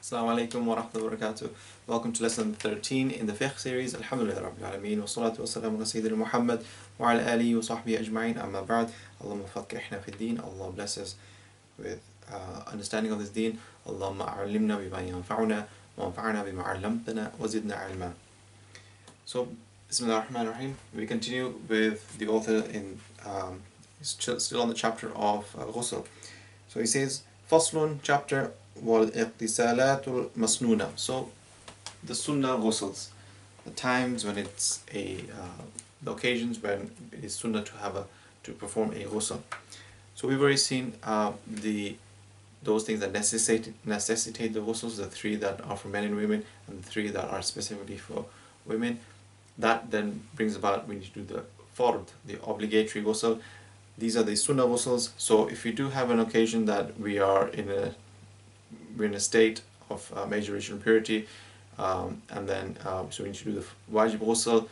Assalamu alaikum wa rahmatullahi wa barakatuh. Welcome to lesson 13 in the Fiqh series. Alhamdulillah Rabbil Alameen. Wa salatu wa salamu ala Sayyidina Muhammad wa ala alihi wa sahbihi ajma'in. Amma ba'd. Allahumma faqihna fi deen. Allah bless us with understanding of this deen. Allahumma a'limna bima yanfa'una wa anfa'na bima 'allamtana wa zidna ilma. So, Bismillah ar-Rahman ar-Rahim. We continue with the author in still on the chapter of ghusl. So he says, Faslun, chapter wal-iqtisalatul masnuna. So the sunnah ghusls, the times when it's the occasions when it is sunnah to perform a ghusl. So we've already seen those things that necessitate the ghusls, the three that are for men and women, and the three that are specifically for women. That then brings about, we need to do the fard, the obligatory ghusl. These are the sunnah ghusls. So if you do have an occasion that we're in a state of major ritual impurity, and then so we need to do the wajib ghusl,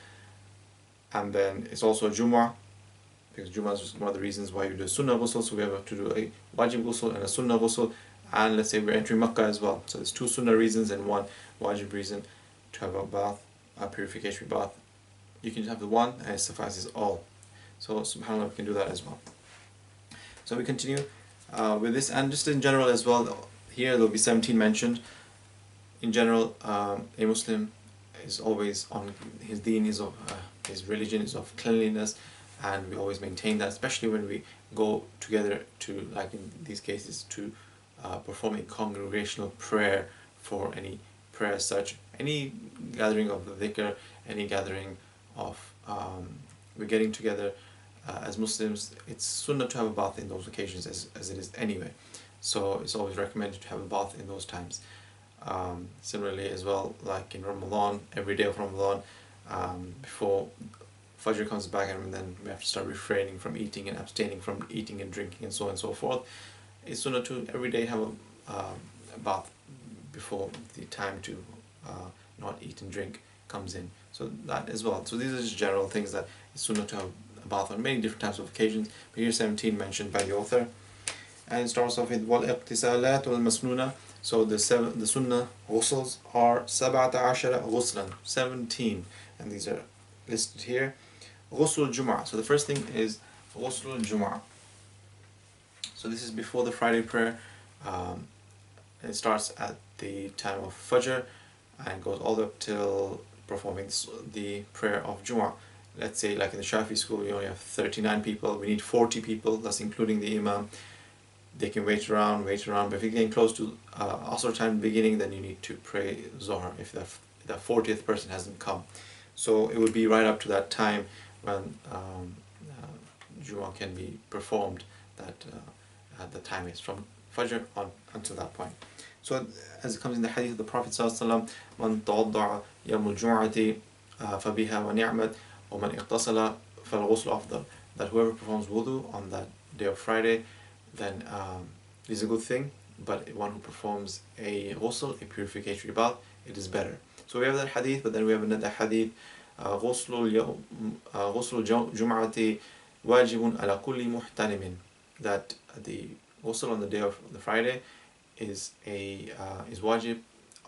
and then it's also a Jumu'ah, because Jumu'ah is one of the reasons why you do a sunnah ghusl. So we have to do a wajib ghusl and a sunnah ghusl, and let's say we're entering Makkah as well. So there's two sunnah reasons and one wajib reason to have a bath, a purificatory bath. You can just have the one and it suffices all. So subhanAllah, we can do that as well. So we continue with this, and just in general as well, here there will be 17 mentioned. In general, a Muslim is always on his deen, his religion is of cleanliness, and we always maintain that, especially when we go together to, like in these cases, to perform a congregational prayer for any prayer as such, any gathering of the dhikr, any gathering of we're getting together as Muslims. It's sunnah to have a bath in those occasions as it is anyway. So it's always recommended to have a bath in those times. Similarly as well, like in Ramadan, every day of Ramadan, before Fajr comes back, and then we have to start refraining from eating and abstaining from eating and drinking and so on and so forth. It's sunnah to every day have a bath before the time to not eat and drink comes in. So that as well. So these are just general things that it's sunnah to have a bath on many different types of occasions. But here's 17 mentioned by the author. And it starts off with wal-iqtisalat wal-masnuna. So the sunnah ghusls are 17 ghuslan, 17, and these are listed here. Ghusl al-Jum'ah. So the first thing is Ghusl al-Jum'ah. So this is before the Friday prayer. It starts at the time of Fajr and goes all the way up till performing the prayer of Jumu'ah. Let's say, like in the Shafi school, we only have 39 people. We need 40 people. That's including the Imam. They can wait around. But if you're getting close to Asr time beginning, then you need to pray Zohar if that 40th person hasn't come. So it would be right up to that time when Jumu'ah can be performed. That the time is from Fajr on until that point. So as it comes in the hadith of the Prophet ﷺ, "Man tawadda'a yawm al-jum'ati fabiha wa ni'mat wa man iqtasala fal-ghusl afdal." That whoever performs wudu on that day of Friday, then is a good thing, but one who performs a ghusl, a purificatory bath, it is better. So we have that hadith, but then we have another hadith, ghusl al-jum'ati wajibun ala kulli muhtalimin, that the ghusl on the day of the Friday is wajib,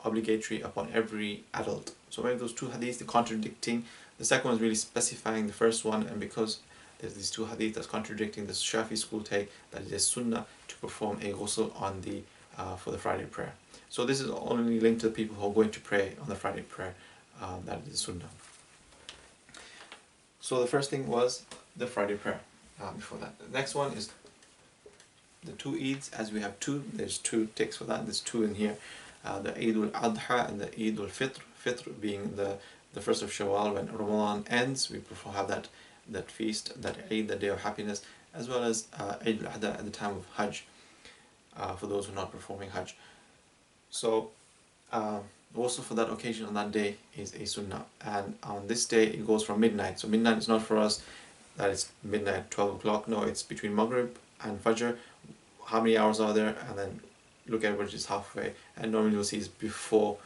obligatory upon every adult. So we have those two hadiths, they're contradicting. The second one is really specifying the first one, and because there's these two hadiths that's contradicting the Shafi school take that it is sunnah to perform a ghusl on the for the Friday prayer. So this is only linked to the people who are going to pray on the Friday prayer, that is sunnah. So the first thing was the Friday prayer. Before that, the next one is the two Eids, as we have two, there's two ticks for that, there's two in here, the Eid al-Adha and the Eid al-Fitr, Fitr being the first of Shawwal when Ramadan ends. We have that feast, that Eid, the day of happiness, as well as Eid al-Adha at the time of Hajj, for those who are not performing Hajj. So also for that occasion on that day is a sunnah, and on this day it goes from midnight. So midnight is not for us that it's midnight 12 o'clock, no, it's between Maghrib and Fajr. How many hours are there? And then look at which is halfway, and normally you'll see it's before,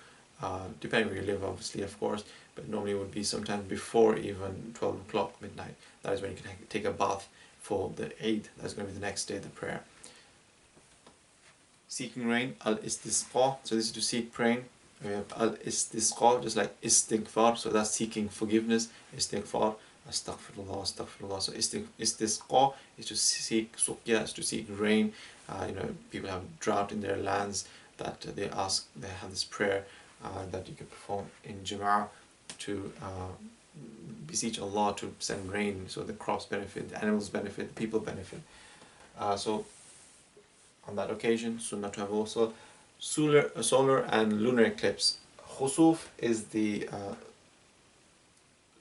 depending where you live obviously, of course, but normally it would be sometime before even 12 o'clock midnight. That is when you can take a bath for the Eid. That's going to be the next day, the prayer. seeking rain, al-istisqa, so this is to seek rain. We have al-istisqa, just like istighfar, so that's seeking forgiveness, istighfar, astaghfirullah, astaghfirullah. So istisqa is to seek suqya, is to seek rain. People have drought in their lands, that they have this prayer that you can perform in Jama'ah to beseech Allah to send rain, so the crops benefit, the animals benefit, the people benefit. So on that occasion, sunnah to have also solar and lunar eclipse. Khusuf is the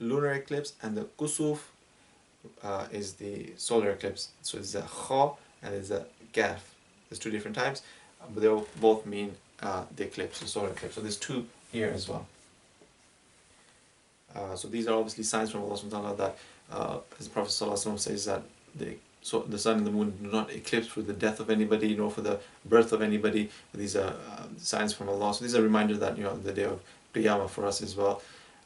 lunar eclipse, and the kusuf is the solar eclipse. So it's a kha and it's a gaf. There's two different types, but they both mean the eclipse, the solar eclipse. So there's two here as well. So these are obviously signs from Allah subhanahu wa ta'ala that, as the Prophet says, that the sun and the moon do not eclipse for the death of anybody, nor for the birth of anybody. These are signs from Allah. So these are a reminder that the day of Qiyamah for us as well.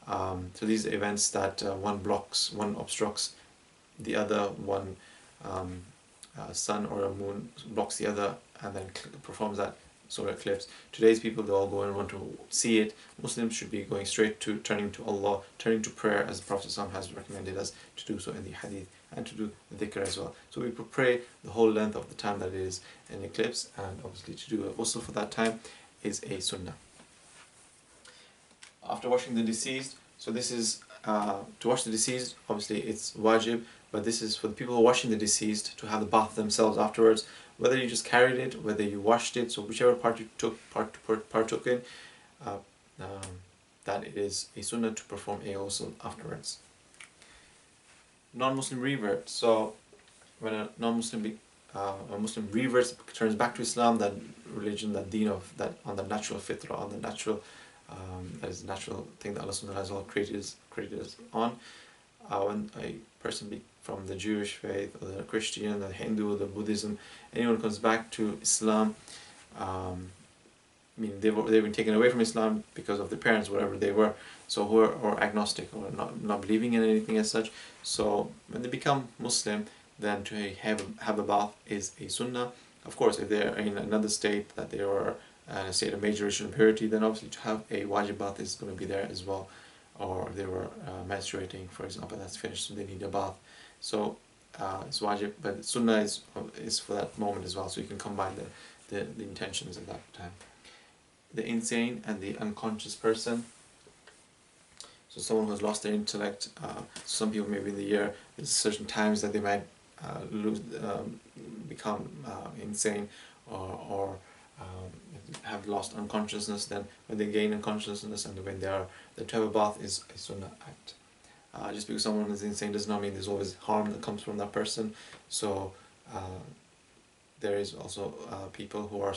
So these events that one obstructs the other, one sun or a moon blocks the other, and then performs that solar eclipse. Today's people, they all go and want to see it. Muslims should be going straight to turning to Allah, turning to prayer, as the Prophet ﷺ has recommended us to do so in the hadith, and to do the dhikr as well. So we pray the whole length of the time that it is an ghusl, and obviously to do a ghusl for that time is a sunnah. After washing the deceased, so this is to wash the deceased, obviously it's wajib, but this is for the people who are washing the deceased to have the bath themselves afterwards, whether you just carried it, whether you washed it, so whichever part you partook in, that it is a sunnah to perform a ghusl afterwards. Non-Muslim revert. So when a non-Muslim a Muslim reverts, turns back to Islam, that religion, that deen of that, on the natural fitrah, on the natural that is the natural thing that Allah subhanahu wa ta'ala has created us on. When a person from the Jewish faith, or the Christian, the Hindu, the Buddhism, anyone comes back to Islam, they've been taken away from Islam because of their parents, whatever they were, so who are or agnostic, or not believing in anything as such. So when they become Muslim, then to have a bath is a sunnah. Of course, if they're in another state, that they are in a state of major ritual impurity, then obviously to have a wajib bath is going to be there as well. Or if they were menstruating, for example, that's finished, so they need a bath. So it's wajib, but sunnah is for that moment as well, so you can combine the intentions at that time. The insane and the unconscious person. So someone who has lost their intellect. Some people, maybe in the year, there's certain times that they might become insane, or have lost unconsciousness. Then when they gain unconsciousness, and when the to have a bath is a sunnah act. Just because someone is insane does not mean there's always harm that comes from that person. So there is also people who are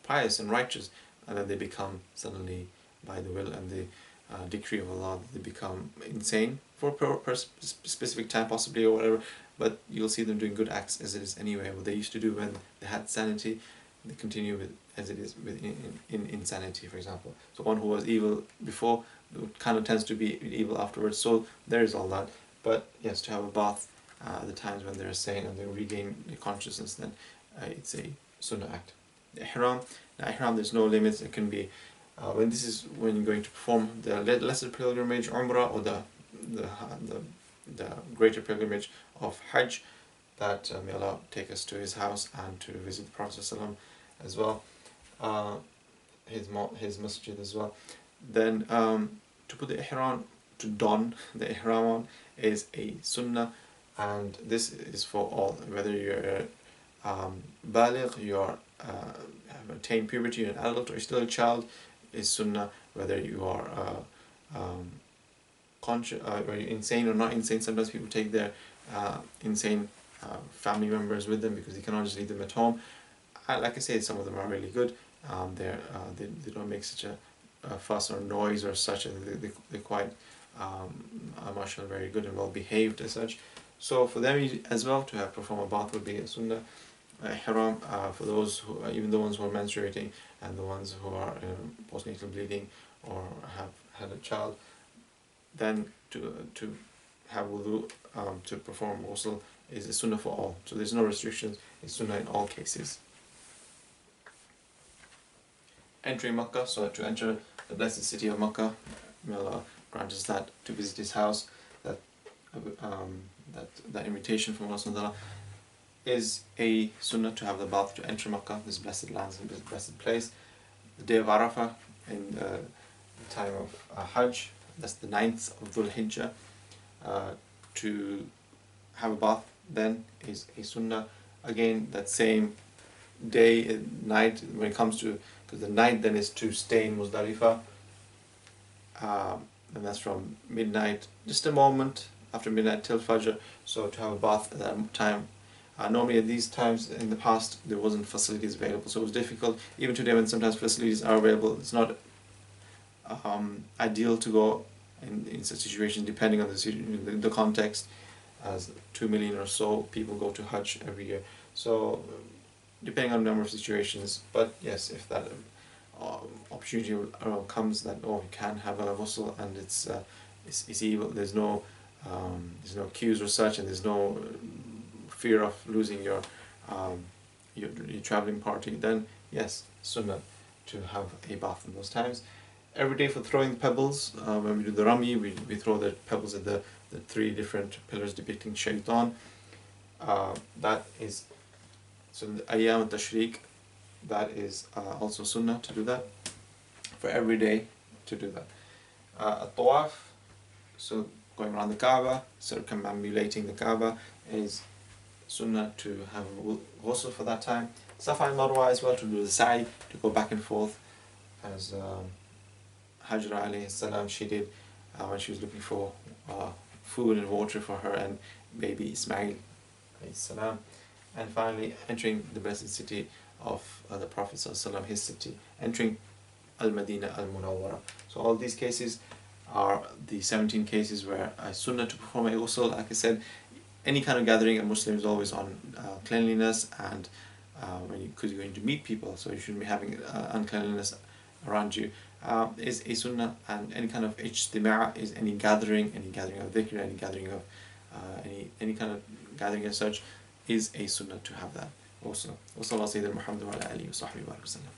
pious and righteous, and then they become suddenly, by the will and the decree of Allah, they become insane for a specific time possibly, or whatever, but you'll see them doing good acts as it is anyway. What they used to do when they had sanity, they continue with as it is in insanity, for example. So one who was evil before kind of tends to be evil afterwards. So there is all that. But yes, to have a bath at the times when they're sane and they regain their consciousness, then it's a sunnah act. The ihram. Now, ihram, there's no limits. It can be when you're going to perform the lesser pilgrimage, umrah, or the greater pilgrimage of Hajj, that may Allah take us to His house and to visit the Prophet ﷺ as well, his masjid as well. Then to put the ihram, to don the ihram on, is a sunnah, and this is for all, whether you're baligh, you're have attained puberty, you're an adult, or you're still a child, is sunnah. Whether you are conscious, or you're insane or not insane. Sometimes people take their insane family members with them because they cannot just leave them at home. Like I said, some of them are really good. They don't make such a fuss or noise or such. They're quite mashallah, very good and well behaved as such. So for them as well to have perform a bath would be a sunnah. Ihram for those who, even the ones who are menstruating and the ones who are postnatal bleeding or have had a child, then to have wudu, to perform ghusl, is a sunnah for all. So there's no restrictions. It's sunnah in all cases. entering Makkah, so to enter the blessed city of Makkah, may Allah grant us that, to visit His house, that invitation from Allah subhanahu wa ta'ala, is a sunnah to have the bath to enter Makkah, this blessed land and this blessed place. The day of Arafah, in the time of Hajj, that's the 9th of Dhul Hijjah, to have a bath then is a sunnah. Again, that same day and night, when it comes to, because the night then is to stay in Muzdalifah, and that's from midnight, just a moment after midnight till Fajr, so to have a bath at that time. Normally at these times in the past there wasn't facilities available, so it was difficult. Even today when sometimes facilities are available, it's not ideal to go in such situations, depending on the context, as 2 million or so people go to Hajj every year, so depending on the number of situations. But yes, if that opportunity comes that you can have a ghusl and it's evil, there's no queues or such, and there's no fear of losing your traveling party, then yes, sunnah to have a bath in those times. Every day for throwing pebbles, when we do the rami, we throw the pebbles at the 3 different pillars depicting shaitan. That is, so the ayyam al-tashriq, that is also sunnah to do that, for every day to do that. At-tawaf, so going around the Kaaba, circumambulating the Kaaba, is sunnah to have ghusl for that time. Safa and Marwa as well, to do the sa'i, to go back and forth, as Hajra alayhi salam, she did when she was looking for food and water for her and baby Ismail alayhi salam. And finally, entering the blessed city of the Prophet sallallahu alaihi wasallam, his city, entering Al-Madinah Al-Munawwara. So all these cases are the 17 cases where a sunnah to perform a ghusl. Like I said, any kind of gathering, a Muslim is always on cleanliness, and because you're going to meet people, so you shouldn't be having uncleanliness around you, is a sunnah. And any kind of ijtima' is any gathering of dhikr, any gathering of any kind of gathering as such, is a sunnah to have that also. Wa sallallahu Muhammad wa ala alihi wa sahbihi wa sallam.